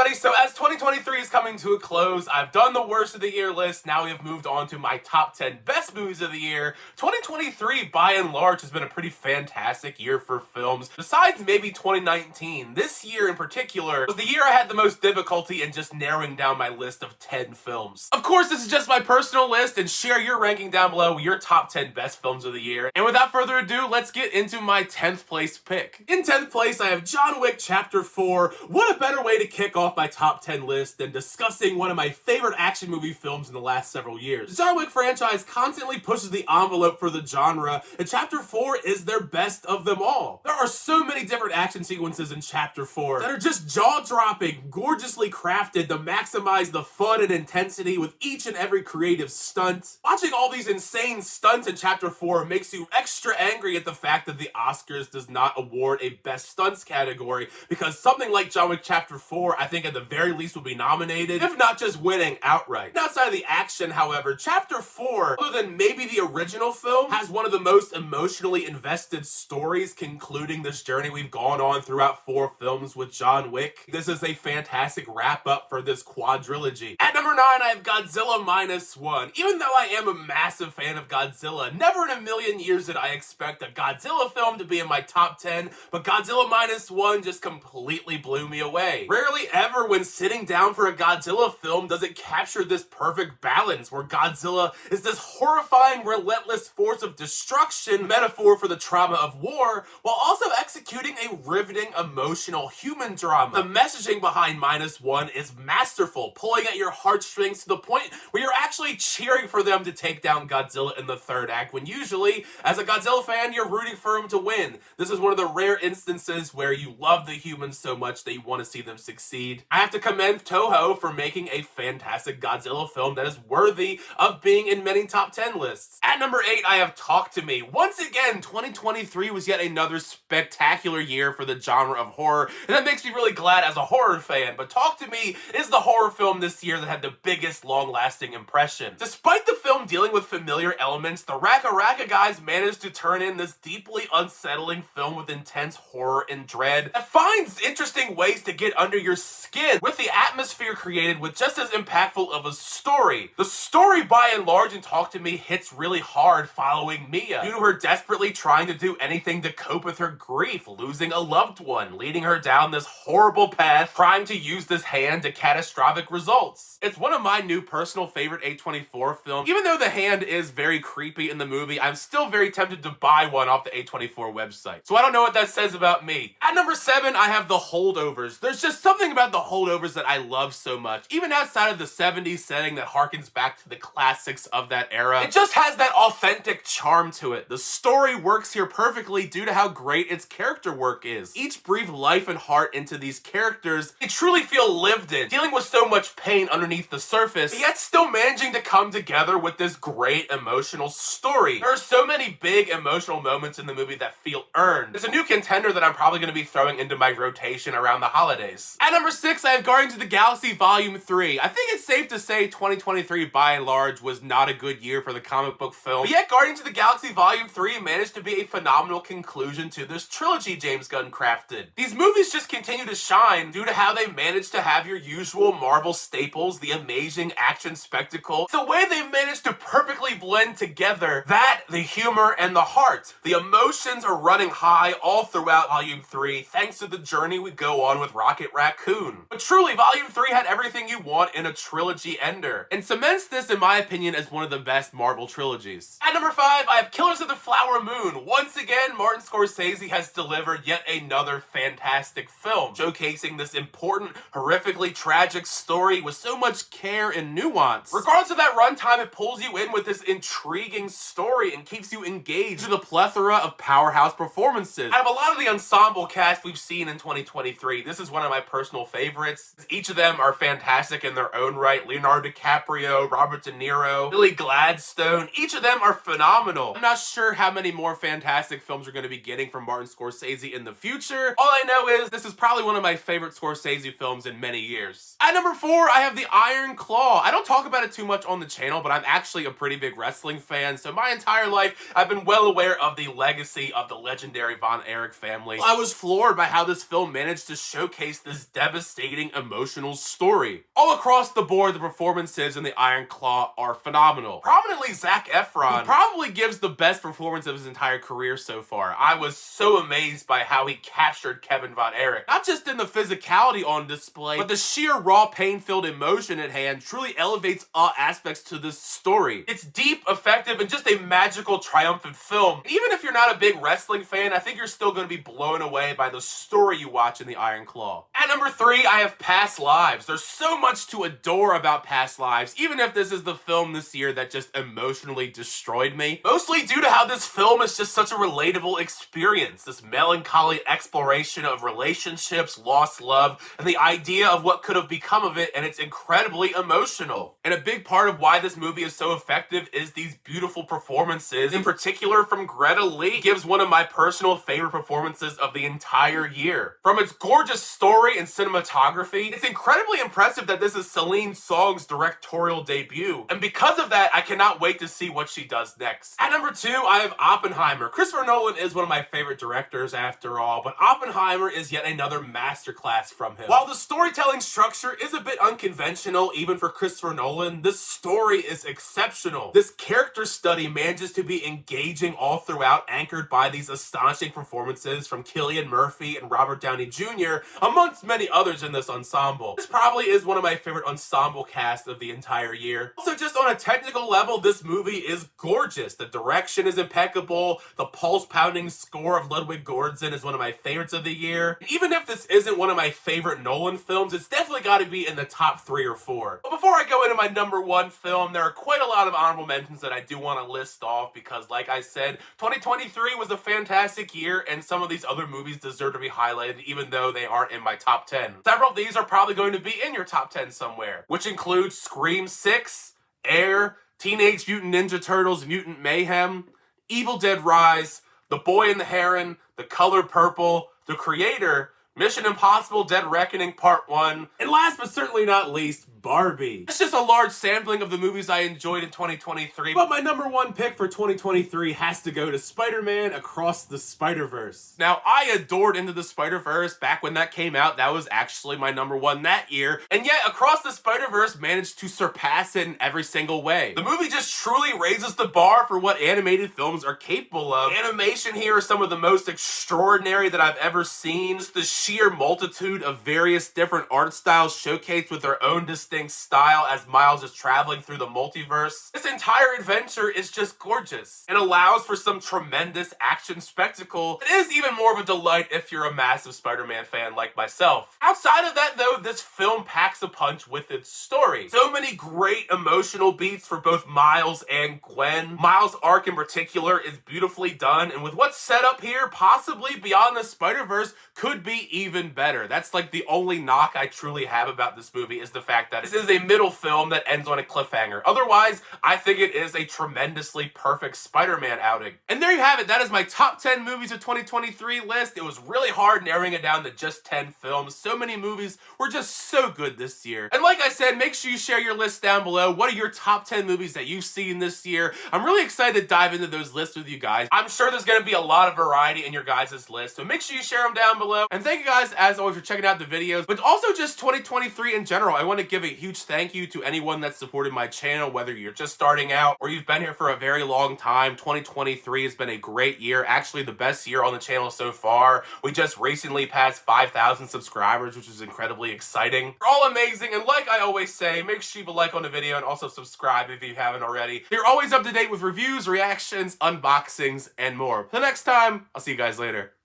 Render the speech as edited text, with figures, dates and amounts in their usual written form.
everybody, so as 2023 is coming to a close, I've done the worst of the year list. Now we have moved on to my top 10 best movies of the year. 2023, by and large, has been a pretty fantastic year for films. Besides maybe 2019, this year in particular was the year I had the most difficulty in just narrowing down my list of 10 films. Of course, this is just my personal list, and share your ranking down below, your top 10 best films of the year. And without further ado, let's get into my 10th place pick. In 10th place, I have John Wick Chapter 4. What a better way to kick off my top 10 list than discussing one of my favorite action movie films in the last several years. The John Wick franchise constantly pushes the envelope for the genre, and Chapter 4 is their best of them all. There are so many different action sequences in Chapter 4 that are just jaw-dropping, gorgeously crafted to maximize the fun and intensity with each and every creative stunt. Watching all these insane stunts in Chapter 4 makes you extra angry at the fact that the Oscars does not award a Best Stunts category, because something like John Wick Chapter 4, I think at the very least would be nominated, if not just winning outright. And outside of the action, however, Chapter 4, other than maybe the original film, has one of the most emotionally invested stories concluding this journey we've gone on throughout 4 films with John Wick. This is a fantastic wrap-up for this quadrilogy. At number 9, I have Godzilla Minus One. Even though I am a massive fan of Godzilla, never in a million years did I expect a Godzilla film to be in my top 10, but Godzilla Minus One just completely blew me away. Rarely ever when sitting down for a Godzilla film does it capture this perfect balance where Godzilla is this horrifying, relentless force of destruction, metaphor for the trauma of war, while also executing a riveting, emotional human drama. The messaging behind Minus One is masterful, pulling at your heartstrings to the point where you're actually cheering for them to take down Godzilla in the third act, when usually, as a Godzilla fan, you're rooting for him to win. This is one of the rare instances where you love the humans so much that you want to see them succeed. I have to commend Toho for making a fantastic Godzilla film that is worthy of being in many top 10 lists. At number 8, I have Talk to Me. Once again, 2023 was yet another spectacular year for the genre of horror, and that makes me really glad as a horror fan, but Talk to Me is the horror film this year that had the biggest long-lasting impression. Despite the film dealing with familiar elements, the Raka Raka guys managed to turn in this deeply unsettling film with intense horror and dread that finds interesting ways to get under your skin, with the atmosphere created with just as impactful of a story. The story, by and large, in Talk to Me hits really hard following Mia, due to her desperately trying to do anything to cope with her grief, losing a loved one, leading her down this horrible path, trying to use this hand to catastrophic results. It's one of my new personal favorite A24 films. Even though the hand is very creepy in the movie, I'm still very tempted to buy one off the A24 website. So I don't know what that says about me. At number 7, I have The Holdovers. There's just something about The Holdovers that I love so much. Even outside of the 70s setting that harkens back to the classics of that era, it just has that authentic charm to it. The story works here perfectly due to how great its character work is. Each breathed life and heart into these characters. They truly feel lived in, dealing with so much pain underneath the surface, yet still managing to come together with this great emotional story. There are so many big emotional moments in the movie that feel earned. It's a new contender that I'm probably going to be throwing into my rotation around the holidays. At number 6, I have Guardians of the Galaxy Volume 3. I think it's safe to say 2023 by and large was not a good year for the comic book film, but yet Guardians of the Galaxy Volume 3 managed to be a phenomenal conclusion to this trilogy James Gunn crafted. These movies just continue to shine due to how they managed to have your usual Marvel staples, the amazing action spectacle. It's the way they managed to perfectly blend together that, the humor, and the heart. The emotions are running high all throughout Volume 3 thanks to the journey we go on with Rocket Raccoon. But truly, Volume 3 had everything you want in a trilogy ender, and cements this, in my opinion, as one of the best Marvel trilogies. At number 5, I have Killers of the Flower Moon. Once again, Martin Scorsese has delivered yet another fantastic film, showcasing this important, horrifically tragic story with so much care and nuance. Regardless of that runtime, it pulls you in with this intriguing story and keeps you engaged with a plethora of powerhouse performances. Out of a lot of the ensemble cast we've seen in 2023, this is one of my personal favorites. Each of them are fantastic in their own right. Leonardo DiCaprio, Robert De Niro, Lily Gladstone, each of them are phenomenal. I'm not sure how many more fantastic films we're going to be getting from Martin Scorsese in the future. All I know is this is probably one of my favorite Scorsese films in many years. At number 4, I have The Iron Claw. I don't talk about it too much on the channel, but I'm actually a pretty big wrestling fan, so my entire life I've been well aware of the legacy of the legendary Von Erich family. I was floored by how this film managed to showcase this devastating devastating emotional story. All across the board, the performances in The Iron Claw are phenomenal. Prominently Zac Efron, who probably gives the best performance of his entire career so far. I was so amazed by how he captured Kevin Von Erich. Not just in the physicality on display, but the sheer raw pain-filled emotion at hand truly elevates all aspects to this story. It's deep, effective, and just a magical, triumphant film. And even if you're not a big wrestling fan, I think you're still going to be blown away by the story you watch in The Iron Claw. At number 3, I have Past Lives. There's so much to adore about Past Lives, even if this is the film this year that just emotionally destroyed me. Mostly due to how this film is just such a relatable experience. This melancholy exploration of relationships, lost love, and the idea of what could have become of it, and it's incredibly emotional. And a big part of why this movie is so effective is these beautiful performances. In particular from Greta Lee, gives one of my personal favorite performances of the entire year. From its gorgeous story and cinematography, it's incredibly impressive that this is Celine Song's directorial debut. And because of that, I cannot wait to see what she does next. At number 2, I have Oppenheimer. Christopher Nolan is one of my favorite directors after all, but Oppenheimer is yet another masterclass from him. While the storytelling structure is a bit unconventional, even for Christopher Nolan, this story is exceptional. This character study manages to be engaging all throughout, anchored by these astonishing performances from Cillian Murphy and Robert Downey Jr., amongst many others in this ensemble. This probably is one of my favorite ensemble casts of the entire year. Also, just on a technical level, this movie is gorgeous. The direction is impeccable. The pulse-pounding score of Ludwig Göransson is one of my favorites of the year. And even if this isn't one of my favorite Nolan films, it's definitely got to be in the top 3 or 4. But before I go into my number 1 film, there are quite a lot of honorable mentions that I do want to list off because, like I said, 2023 was a fantastic year, and some of these other movies deserve to be highlighted even though they aren't in my top 10. Several of these are probably going to be in your top 10 somewhere, which includes Scream 6, Air, Teenage Mutant Ninja Turtles Mutant Mayhem, Evil Dead Rise, The Boy and the Heron, The Color Purple, The Creator, Mission Impossible Dead Reckoning Part 1, and last but certainly not least, Barbie. It's just a large sampling of the movies I enjoyed in 2023, but my number 1 pick for 2023 has to go to Spider-Man Across the Spider-Verse. Now, I adored Into the Spider-Verse back when that came out. That was actually my number 1 that year, and yet Across the Spider-Verse managed to surpass it in every single way. The movie just truly raises the bar for what animated films are capable of. Animation here is some of the most extraordinary that I've ever seen. Just the sheer multitude of various different art styles showcased with their own distinct style as Miles is traveling through the multiverse. This entire adventure is just gorgeous and allows for some tremendous action spectacle. It is even more of a delight if you're a massive Spider-Man fan like myself. Outside of that though, this film packs a punch with its story. So many great emotional beats for both Miles and Gwen. Miles' arc in particular is beautifully done, and with what's set up here, possibly Beyond the Spider-Verse could be even better. That's like the only knock I truly have about this movie, is the fact that this is a middle film that ends on a cliffhanger. Otherwise, I think it is a tremendously perfect Spider-Man outing. And there you have it. That is my top 10 movies of 2023 list. It was really hard narrowing it down to just 10 films. So many movies were just so good this year. And like I said, make sure you share your list down below. What are your top 10 movies that you've seen this year? I'm really excited to dive into those lists with you guys. I'm sure there's going to be a lot of variety in your guys' list, so make sure you share them down below. And thank you guys, as always, for checking out the videos, but also just 2023 in general. I want to give a huge thank you to anyone that's supported my channel, whether you're just starting out or you've been here for a very long time. 2023 has been a great year, actually the best year on the channel so far. We just recently passed 5,000 subscribers, which is incredibly exciting. You're all amazing, and like I always say, make sure you leave a like on the video and also subscribe if you haven't already. You're always up to date with reviews, reactions, unboxings, and more. Till next time, I'll see you guys later.